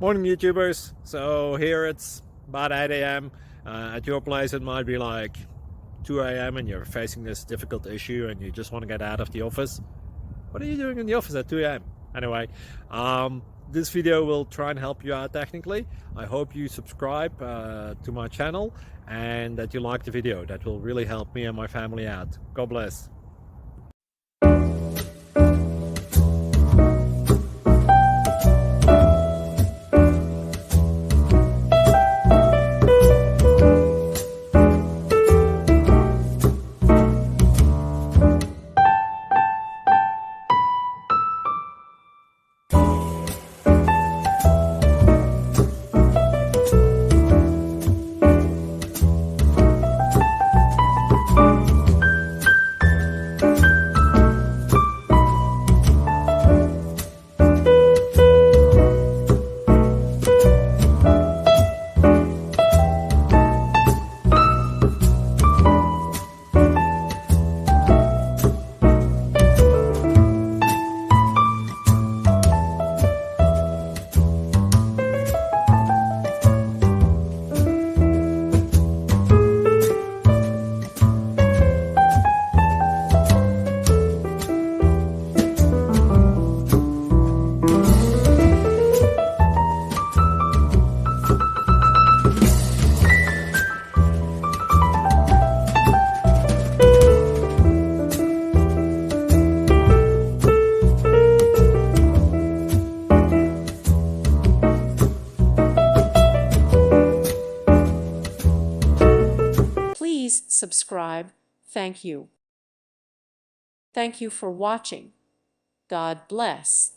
Morning YouTubers. So here it's about 8 a.m. At your place it might be like 2 a.m. and you're facing this difficult issue and you just want to get out of the office. What are you doing in the office at 2 a.m.? Anyway, this video will try and help you out technically. I hope you subscribe to my channel and that you like the video. That will really help me and my family out. God bless. Please subscribe. Thank you. Thank you for watching. God bless.